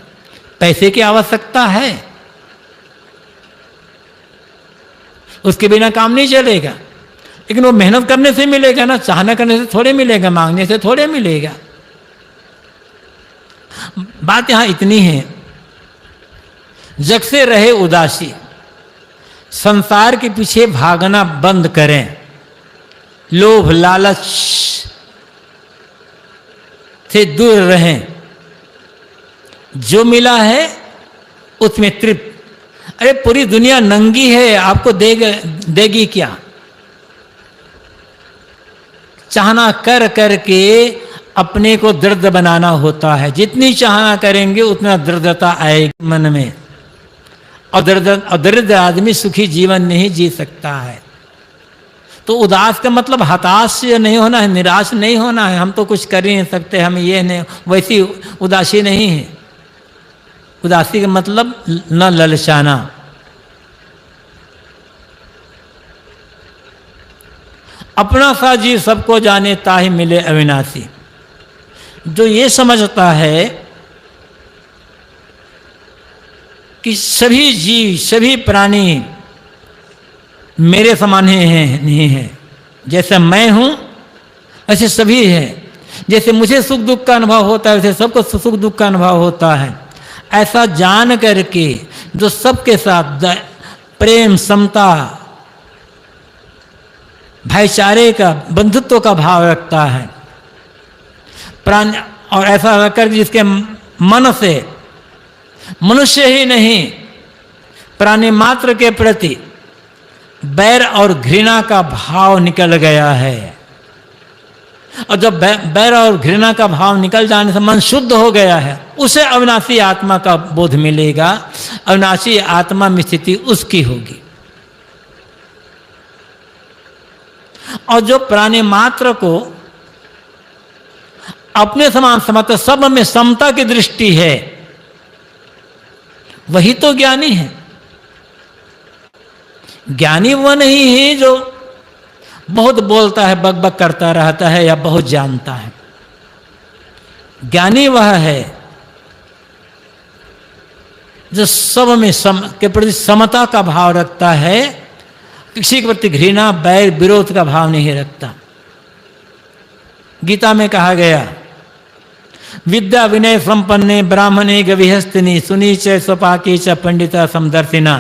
पैसे की आवश्यकता है, उसके बिना काम नहीं चलेगा, लेकिन वो मेहनत करने से मिलेगा ना, चाहना करने से थोड़े मिलेगा, मांगने से थोड़े मिलेगा। बात यहां इतनी है, जग से रहे उदासी, संसार के पीछे भागना बंद करें, लोभ लालच से दूर रहें, जो मिला है उसमें तृप्त। अरे पूरी दुनिया नंगी है, आपको देगी क्या? चाहना कर करके अपने को दर्द बनाना होता है। जितनी चाहना करेंगे उतना दर्दता आएगी मन में, और दरिद्र आदमी सुखी जीवन नहीं जी सकता है। तो उदास का मतलब हताश नहीं होना है, निराश नहीं होना है, हम तो कुछ कर ही नहीं सकते, हम ये नहीं, वैसी उदासी नहीं है। उदासी का मतलब न ललचाना। अपना सा जीव सबको जाने ताहि मिले अविनाशी। जो ये समझता है कि सभी जीव सभी प्राणी मेरे समान हैं, नहीं है, जैसे मैं हूं ऐसे सभी हैं, जैसे मुझे सुख दुख का अनुभव होता है वैसे सबको सुख दुख का अनुभव होता है, ऐसा जान करके जो सबके साथ प्रेम समता भाईचारे का बंधुत्व का भाव रखता है प्राण, और ऐसा रखकर जिसके मन से मनुष्य ही नहीं प्राणी मात्र के प्रति बैर और घृणा का भाव निकल गया है। और जब बैर और घृणा का भाव निकल जाने से मन शुद्ध हो गया है, उसे अविनाशी आत्मा का बोध मिलेगा, अविनाशी आत्मा में स्थिति उसकी होगी। और जो प्राणी मात्र को अपने समान समझते, सब में समता की दृष्टि है, वही तो ज्ञानी है। ज्ञानी वह नहीं है जो बहुत बोलता है, बकबक करता रहता है या बहुत जानता है। ज्ञानी वह है जो सब में के प्रति समता का भाव रखता है, किसी के प्रति घृणा, बैर, विरोध का भाव नहीं रखता। गीता में कहा गया, विद्या विनय संपन्ने ब्राह्मणे गविहस्तिनी सुनी च स्वपाकी च पंडिता समदर्शिना।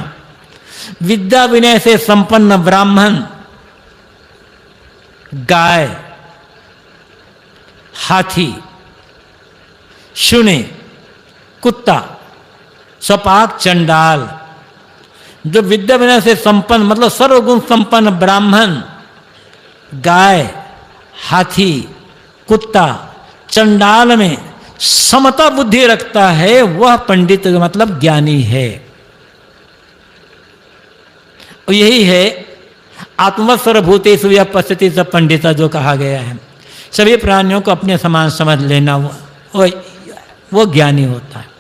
विद्या विनय से संपन्न ब्राह्मण गाय, हाथी, शूने, कुत्ता, स्वपाक, चंडाल। जो विद्या विनय से संपन्न मतलब सर्वगुण संपन्न ब्राह्मण गाय, हाथी, कुत्ता, चंडाल में समता बुद्धि रखता है, वह पंडित मतलब ज्ञानी है। और यही है आत्मवत् सर्वभूतेषु यः पश्यति स पंडितः जो कहा गया है। सभी प्राणियों को अपने समान समझ लेना वो ज्ञानी होता है।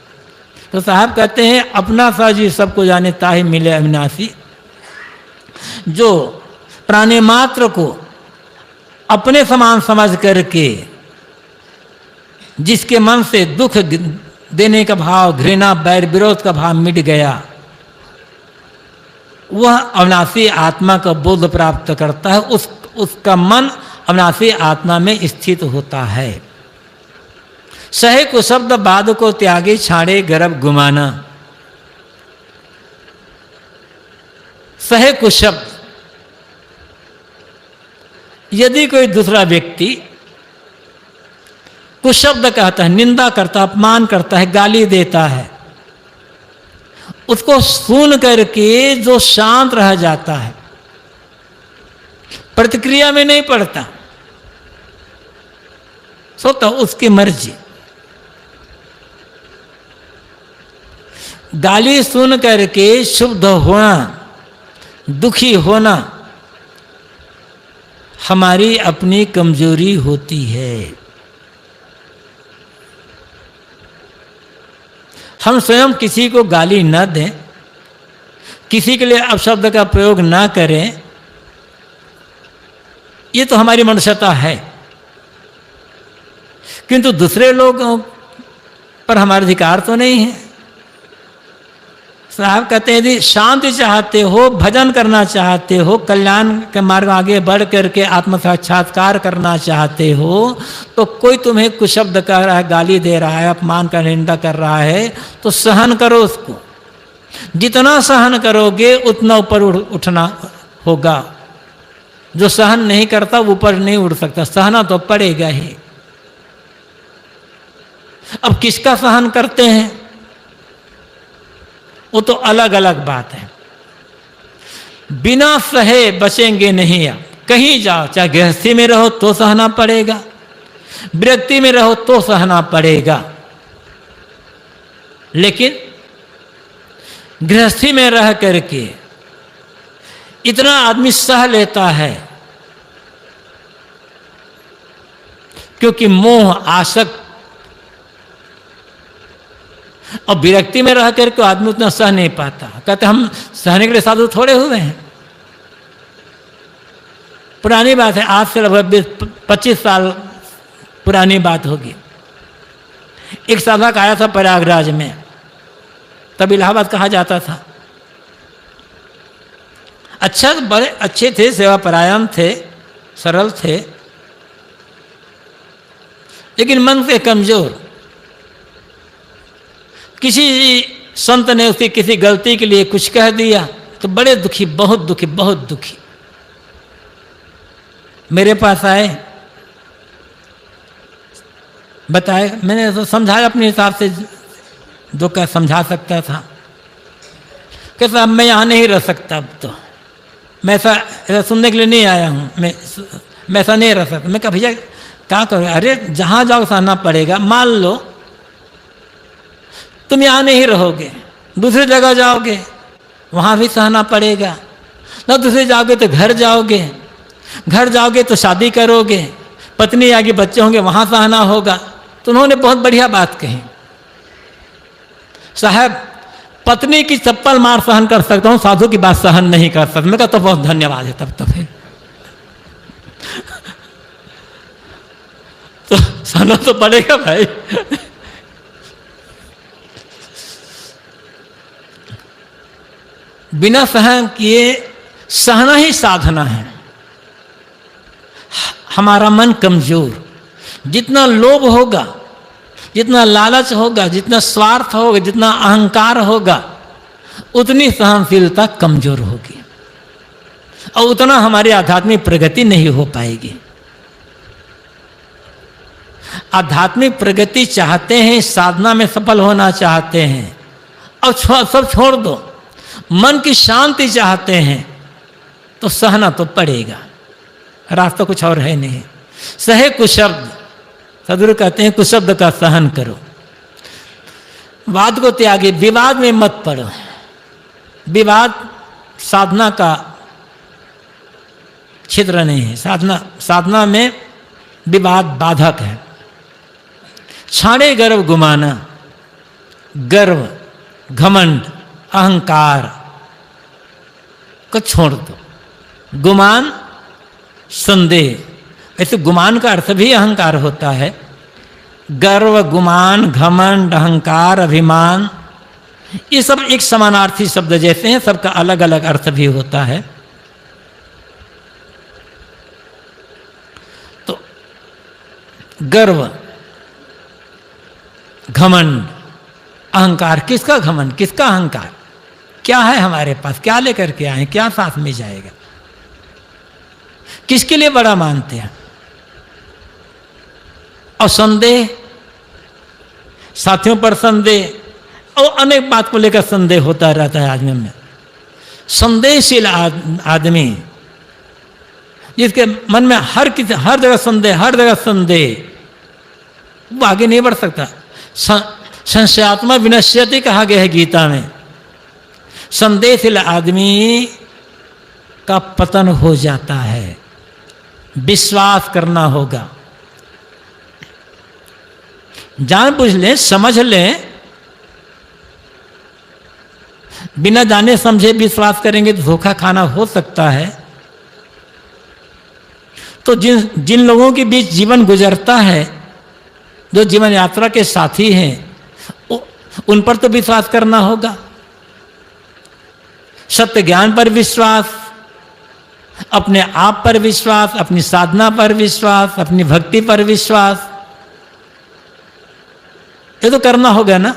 तो साहब कहते हैं, अपना सा जी सबको जाने ताहि मिले अविनाशी। जो प्राणी मात्र को अपने समान समझ करके जिसके मन से दुख देने का भाव, घृणा, बैर, विरोध का भाव मिट गया, वह अविनाशी आत्मा का बोध प्राप्त करता है। उसका मन अविनाशी आत्मा में स्थित होता है। सहे कुशब्द बाद को त्यागे छाड़े गर्भ गुमाना। सहे कुशब्द, यदि कोई दूसरा व्यक्ति कुशब्द कहता है, निंदा करता है, अपमान करता है, गाली देता है, उसको सुन करके जो शांत रह जाता है, प्रतिक्रिया में नहीं पड़ता, सो तो उसकी मर्जी। गाली सुन करके शुद्ध होना, दुखी होना हमारी अपनी कमजोरी होती है। हम स्वयं किसी को गाली न दें, किसी के लिए अपशब्द का प्रयोग न करें, ये तो हमारी मनुष्यता है। किंतु दूसरे लोगों पर हमारा अधिकार तो नहीं है। साहब कहते हैं, यदि शांति चाहते हो, भजन करना चाहते हो, कल्याण के मार्ग आगे बढ़ करके आत्म साक्षात्कार करना चाहते हो, तो कोई तुम्हें कुशब्द कर रहा है, गाली दे रहा है, अपमान का निंदा कर रहा है, तो सहन करो उसको। जितना सहन करोगे उतना ऊपर उठना होगा। जो सहन नहीं करता ऊपर नहीं उठ सकता, सहना तो पड़ेगा ही। अब किसका सहन करते हैं वो तो अलग अलग बात है। बिना सहे बचेंगे नहीं। आप कहीं जाओ, चाहे गृहस्थी में रहो तो सहना पड़ेगा, विरक्ति में रहो तो सहना पड़ेगा। लेकिन गृहस्थी में रह करके इतना आदमी सह लेता है क्योंकि मोह, आसक्त, और विरक्ति में रह करके आदमी उतना सह नहीं पाता। कहते हम सहने के लिए साधु थोड़े हुए हैं। पुरानी बात है, आज से लगभग 25 साल पुरानी बात होगी। एक साधक आया था प्रयागराज में, तब इलाहाबाद कहा जाता था। अच्छा, बड़े अच्छे थे, सेवा परायण थे, सरल थे, लेकिन मन से कमजोर। किसी संत ने उसकी किसी गलती के लिए कुछ कह दिया तो बड़े दुखी, बहुत दुखी, बहुत दुखी। मेरे पास आए, बताए, मैंने तो समझाया अपने हिसाब से जो क्या समझा सकता था। कैसा अब मैं यहाँ नहीं रह सकता, अब तो मैं ऐसा सुनने के लिए नहीं आया हूँ, मैं ऐसा नहीं रह सकता। मैं कहा भैया क्या करूँ? अरे जहाँ जाओ सहना पड़ेगा। मान लो तुम यहाँ नहीं रहोगे, दूसरी जगह जाओगे, वहाँ भी सहना पड़ेगा। ना दूसरी जाओगे तो घर जाओगे, घर जाओगे तो शादी करोगे, पत्नी आगे बच्चे होंगे, वहाँ सहना होगा। तो उन्होंने बहुत बढ़िया बात कही, साहब पत्नी की चप्पल मार सहन कर सकता हूँ, साधु की बात सहन नहीं कर सकता। मैं कहा तो बहुत धन्यवाद है। तब तो फिर तो सहना तो पड़ेगा भाई। बिना सहन किए सहना ही साधना है। हमारा मन कमजोर, जितना लोभ होगा, जितना लालच होगा, जितना स्वार्थ होगा, जितना अहंकार होगा, उतनी सहनशीलता कमजोर होगी और उतना हमारी आध्यात्मिक प्रगति नहीं हो पाएगी। आध्यात्मिक प्रगति चाहते हैं, साधना में सफल होना चाहते हैं और सब छोड़ दो, मन की शांति चाहते हैं तो सहना तो पड़ेगा, रास्ता कुछ और है नहीं। सहे कुशब्द, सदगुरु कहते हैं कुशब्द का सहन करो, वाद को त्यागे, विवाद में मत पड़ो। विवाद साधना का क्षेत्र नहीं है। साधना में विवाद बाधक है। छाड़े गर्व गुमाना, गर्व, घमंड, अहंकार को छोड़ दो। गुमान, संदेह, ऐसे गुमान का अर्थ भी अहंकार होता है। गर्व, गुमान, घमंड, अहंकार, अभिमान, ये सब एक समानार्थी शब्द जैसे हैं, सबका अलग अलग अर्थ भी होता है। तो गर्व, घमंड, अहंकार, किसका घमंड, किसका अहंकार, क्या है हमारे पास, क्या लेकर के आए, क्या साथ में जाएगा, किसके लिए बड़ा मानते हैं। और संदेह, साथियों पर संदेह और अनेक बात को लेकर संदेह होता रहता है आदमी में। संदेहशील आदमी जिसके मन में हर जगह संदेह, वो आगे नहीं बढ़ सकता। संशयात्मा विनश्यति कहा गया है गीता में। संदेहशील आदमी का पतन हो जाता है। विश्वास करना होगा, जान बुझ लें, समझ लें। बिना जाने समझे विश्वास करेंगे तो धोखा खाना हो सकता है। तो जिन लोगों के बीच जीवन गुजरता है, जो जीवन यात्रा के साथी हैं, उन पर तो विश्वास करना होगा। सत्य ज्ञान पर विश्वास, अपने आप पर विश्वास, अपनी साधना पर विश्वास, अपनी भक्ति पर विश्वास, ये तो करना होगा ना।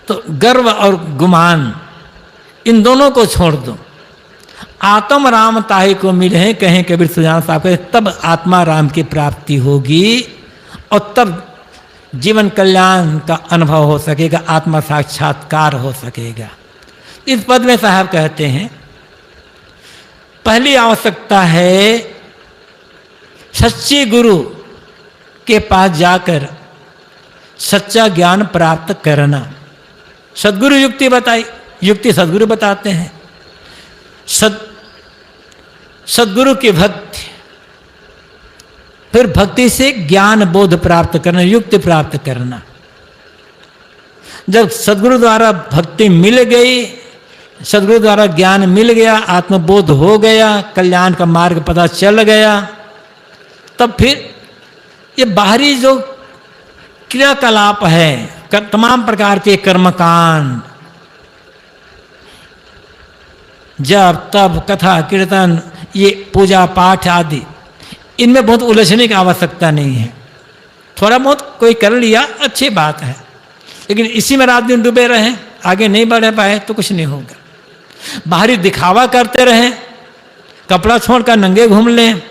तो गर्व और गुमान, इन दोनों को छोड़ दो। आत्म राम ताहि को मिले, कहें कबीर सुजान साहब कहे, तब आत्मा राम की प्राप्ति होगी और तब जीवन कल्याण का अनुभव हो सकेगा, आत्मा साक्षात्कार हो सकेगा। इस पद में साहब कहते हैं, पहली आवश्यकता है सच्चे गुरु के पास जाकर सच्चा ज्ञान प्राप्त करना। सद्गुरु युक्ति बताई, युक्ति सद्गुरु बताते हैं। सद्गुरु की भक्ति, फिर भक्ति से ज्ञान बोध प्राप्त करना, युक्ति प्राप्त करना। जब सद्गुरु द्वारा भक्ति मिल गई, सद्गुरु द्वारा ज्ञान मिल गया, आत्मबोध हो गया, कल्याण का मार्ग पता चल गया, तब फिर ये बाहरी जो क्रियाकलाप है, तमाम प्रकार के कर्मकांड, जप तप कथा कीर्तन, ये पूजा पाठ आदि, इनमें बहुत उलझने की आवश्यकता नहीं है। थोड़ा बहुत कोई कर लिया, अच्छी बात है, लेकिन इसी में रात दिन डूबे रहें, आगे नहीं बढ़ पाए तो कुछ नहीं होगा। बाहरी दिखावा करते रहें, कपड़ा छोड़कर नंगे घूम लें,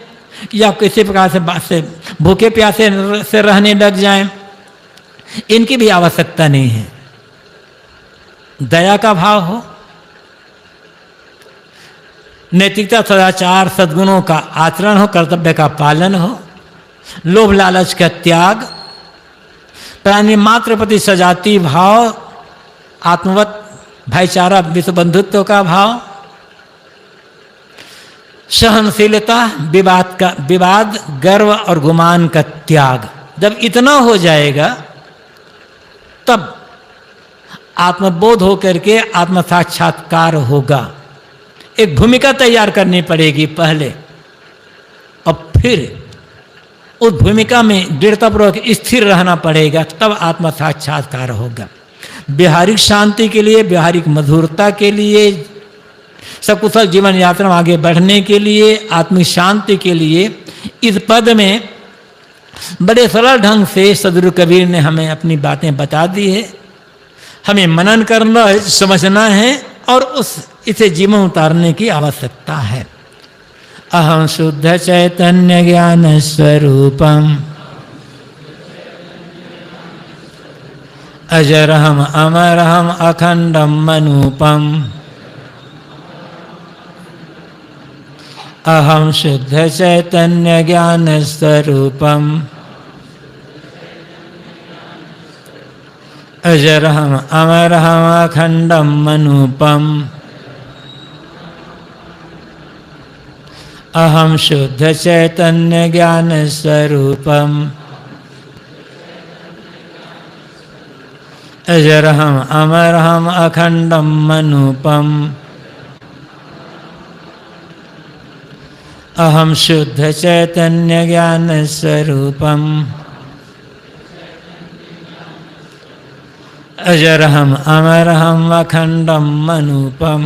या किसी प्रकार से भूखे प्यासे से रहने लग जाएं, इनकी भी आवश्यकता नहीं है। दया का भाव हो, नैतिकता, सदाचार, सद्गुणों का आचरण हो, कर्तव्य का पालन हो, लोभ लालच का त्याग, प्राणी मात्र प्रति सजाती भाव, आत्मवत भाईचारा विश्व बंधुत्व का भाव, सहनशीलता, विवाद, गर्व और गुमान का त्याग। जब इतना हो जाएगा तब आत्मबोध होकर के आत्म साक्षात्कार होगा। एक भूमिका तैयार करनी पड़ेगी पहले, फिर उस भूमिका में दृढ़तापूर्वक स्थिर रहना पड़ेगा, तब आत्मा साक्षात्कार होगा। व्यवहारिक शांति के लिए, व्यवहारिक मधुरता के लिए, सकुशल जीवन यात्रा में आगे बढ़ने के लिए, आत्मिक शांति के लिए इस पद में बड़े सरल ढंग से सदगुरु कबीर ने हमें अपनी बातें बता दी है। हमें मनन करना है, समझना है और इसे जीवन उतारने की आवश्यकता है। अहम शुद्ध चैतन्य ज्ञान स्वरूपम अजरहम अमरहम अखंडम मनूपम। अहम शुद्ध चैतन्य ज्ञान स्वरूपम अजरहम अमरहम अखंडम मनूपम। अहम शुद्ध चैतन्य ज्ञान स्वरूपम अजरहम अमरहम अखंडम मनूपम। अहम शुद्ध चैतन्य ज्ञान स्वरूपम अजरहम अमरहम अखंडम मनूपम।